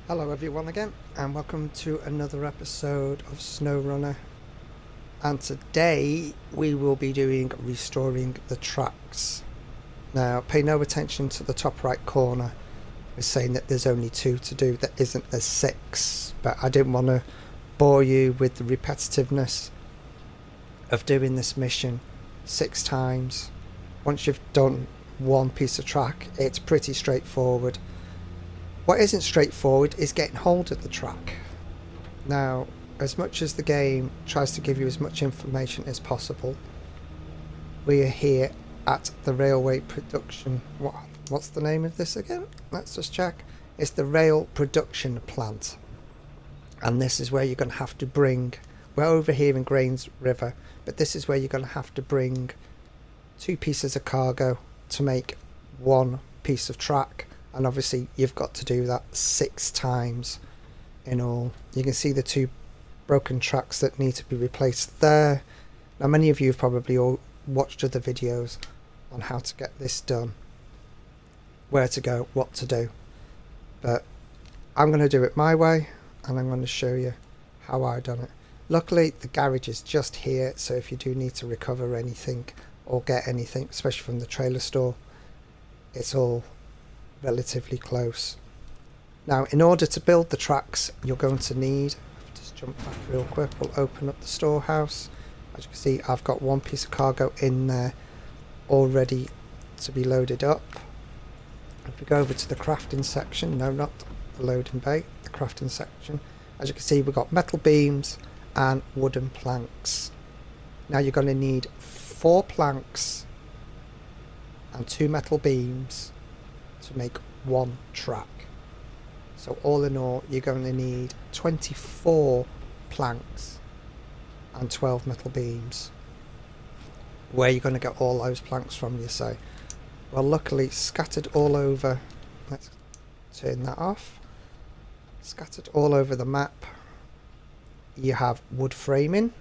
Hello everyone again, and welcome to another episode of SnowRunner. And today we will be doing restoring the tracks. Now pay no attention to the top right corner. It's saying that there's only 2 to do. There isn't, there's 6. But I didn't want to bore you with the repetitiveness of doing this mission 6 times. Once you've done one piece of track, it's pretty straightforward. What isn't straightforward is getting hold of the track. Now, as much as the game tries to give you as much information as possible, we are here at the railway production. What's the name of this again? Let's just check. It's the rail production plant. And this is where you're going to have to bring, we're over here in Grains River, but this is where you're going to have to bring 2 pieces of cargo to make 1 piece of track. And obviously you've got to do that 6 times in all. You can see the 2 broken tracks that need to be replaced there. Now many of you have probably all watched other videos on how to get this done, where to go, what to do, but I'm going to do it my way and I'm going to show you how I've done it. Luckily the garage is just here, so if you do need to recover anything or get anything, especially from the trailer store, it's all relatively close. Now in order to build the tracks you're going to need, just jump back real quick, we'll open up the storehouse. As you can see, I've got 1 piece of cargo in there all ready to be loaded up. If we go over to the crafting section, no, not the loading bay, the crafting section, as you can see we've got metal beams and wooden planks. Now you're going to need 4 planks and 2 metal beams to make 1 track. So all in all you're going to need 24 planks and 12 metal beams. Where are you going to get all those planks from, you say? Well, luckily scattered all over, let's turn that off, scattered all over the map you have wood framing,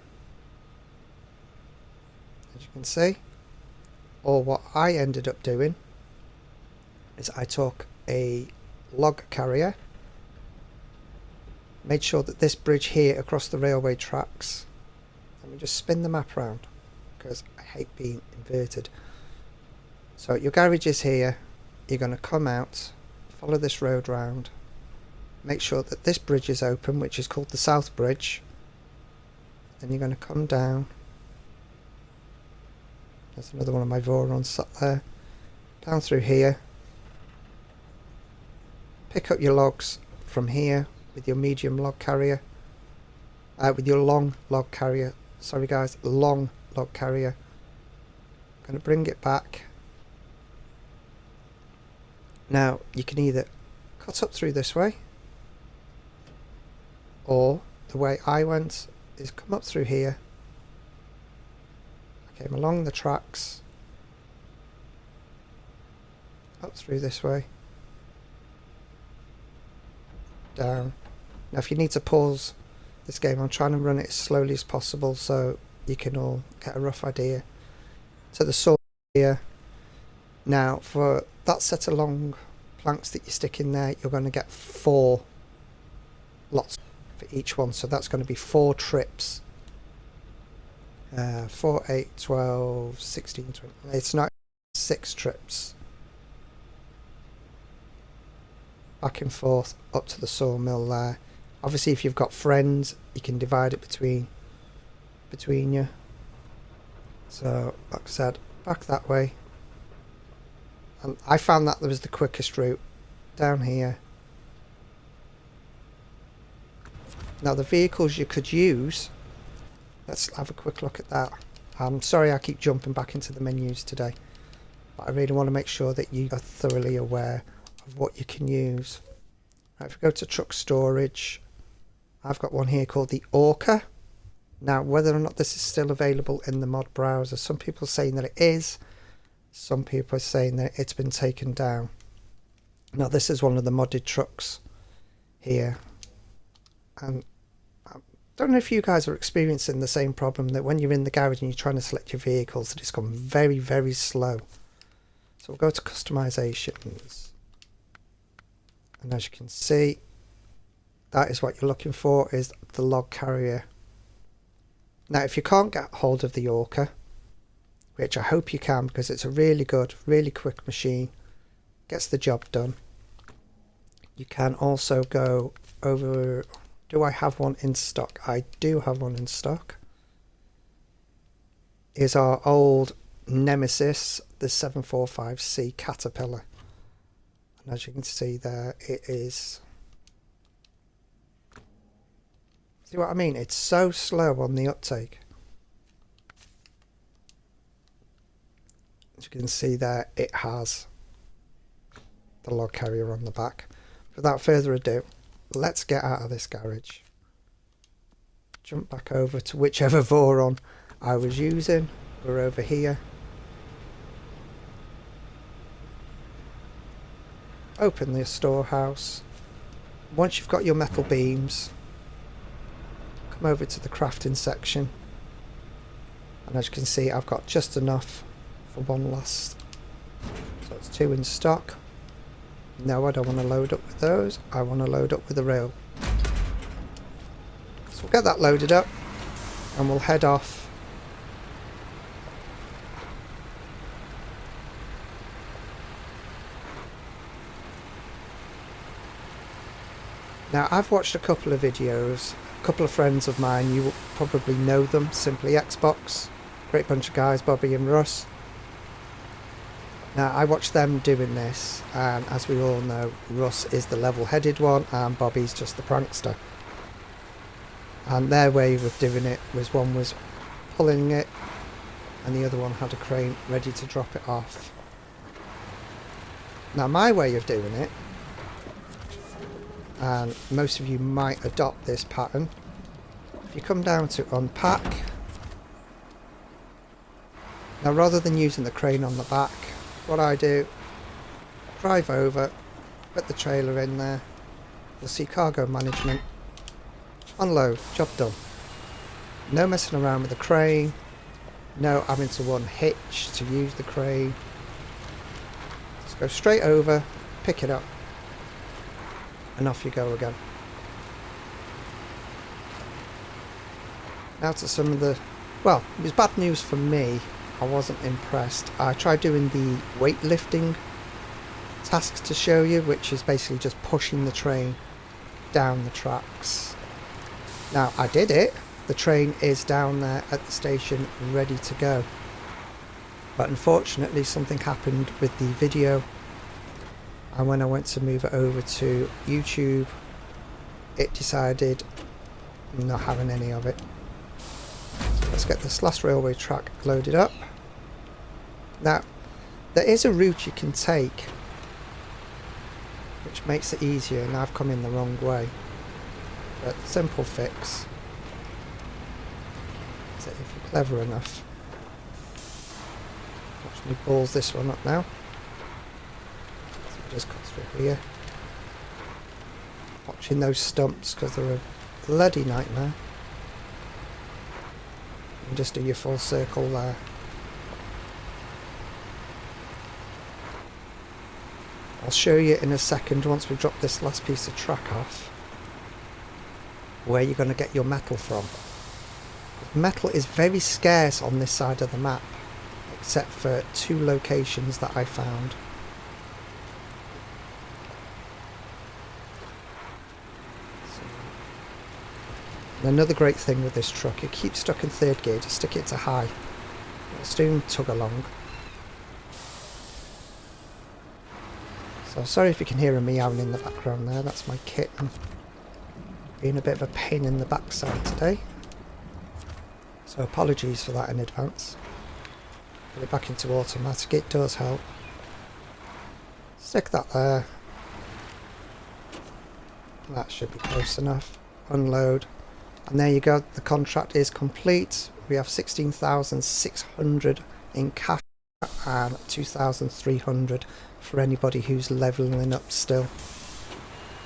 as you can see. Or what I ended up doing is I took a log carrier, made sure that this bridge here across the railway tracks, let me just spin the map around because I hate being inverted. So your garage is here, you're going to come out, follow this road round, make sure that this bridge is open, which is called the South Bridge. Then you're going to come down, there's another one of my Vorons sat there, down through here, pick up your logs from here with your medium log carrier, with your long log carrier, sorry guys, long log carrier. I'm going to bring it back. Now you can either cut up through this way, or the way I went is come up through here. I came along the tracks, up through this way, down. Now if you need to pause this game, I'm trying to run it as slowly as possible so you can all get a rough idea. To the saw here. Now for that set of long planks that you stick in there, you're going to get 4 lots for each one, so that's going to be 4 trips. 4, 8, 12, 16, 20. It's not 6 trips. Back and forth up to the sawmill there. Obviously if you've got friends you can divide it between you. So like I said, back that way. And I found that was the quickest route, down here. Now the vehicles you could use, let's have a quick look at that. I'm sorry I keep jumping back into the menus today, but I really want to make sure that you are thoroughly aware of what you can use. Right, if we go to truck storage, I've got one here called the Orca. Now whether or not this is still available in the mod browser, some people are saying that it is, some people are saying that it's been taken down. Now this is one of the modded trucks here, and I don't know if you guys are experiencing the same problem, that when you're in the garage and you're trying to select your vehicles that it's gone very slow. So we'll go to customizations, and as you can see That is what you're looking for, is the log carrier. Now if you can't get hold of the Orca, which I hope you can because it's a really good, really quick machine, gets the job done, you can also go over... Do I have one in stock? I do have one in stock. Is our old nemesis, the 745C Caterpillar. And as you can see there, it is... See what I mean? It's so slow on the uptake. As you can see there, it has the log carrier on the back. Without further ado, let's get out of this garage. Jump back over to whichever Voron I was using. We're over here. Open the storehouse. Once you've got your metal beams, come over to the crafting section. And as you can see, I've got just enough for one last. So it's 2 in stock. No, I don't want to load up with those. I want to load up with the rail. So we'll get that loaded up and we'll head off. Now I've watched a couple of videos, a couple of friends of mine, you will probably know them, Simply Xbox, great bunch of guys, Bobby and Russ. Now I watched them doing this, and as we all know, Russ is the level-headed one and Bobby's just the prankster. And their way of doing it was, one was pulling it and the other one had a crane ready to drop it off. Now my way of doing it, and most of you might adopt this pattern, if you come down to unpack, now rather than using the crane on the back, what I do, drive over, put the trailer in there, you'll see cargo management, unload, job done. No messing around with the crane, no having to unhitch to use the crane. Just go straight over, pick it up, and off you go again. Now to some of the, well, it was bad news for me. I wasn't impressed. I tried doing the weightlifting task to show you, which is basically just pushing the train down the tracks. Now I did it. The train is down there at the station ready to go. But unfortunately something happened with the video, and when I went to move it over to YouTube, it decided I'm not having any of it. So let's get this last railway track loaded up. Now there is a route you can take which makes it easier, and I've come in the wrong way, but simple fix is that if you're clever enough, watch me balls this one up now. So just cut through here, watching those stumps because they're a bloody nightmare, and just do your full circle there. I'll show you in a second, once we drop this last piece of track off, where you're going to get your metal from. Metal is very scarce on this side of the map, except for 2 locations that I found. And another great thing with this truck, you keep stuck in 3rd gear, just stick it to high. It'll soon tug along. So sorry if you can hear a meowing in the background there, that's my kitten being a bit of a pain in the backside today. So apologies for that in advance. Put it back into automatic, it does help. Stick that there. That should be close enough. Unload. And there you go, the contract is complete. We have 16,600 in cash and 2,300 for anybody who's leveling up still.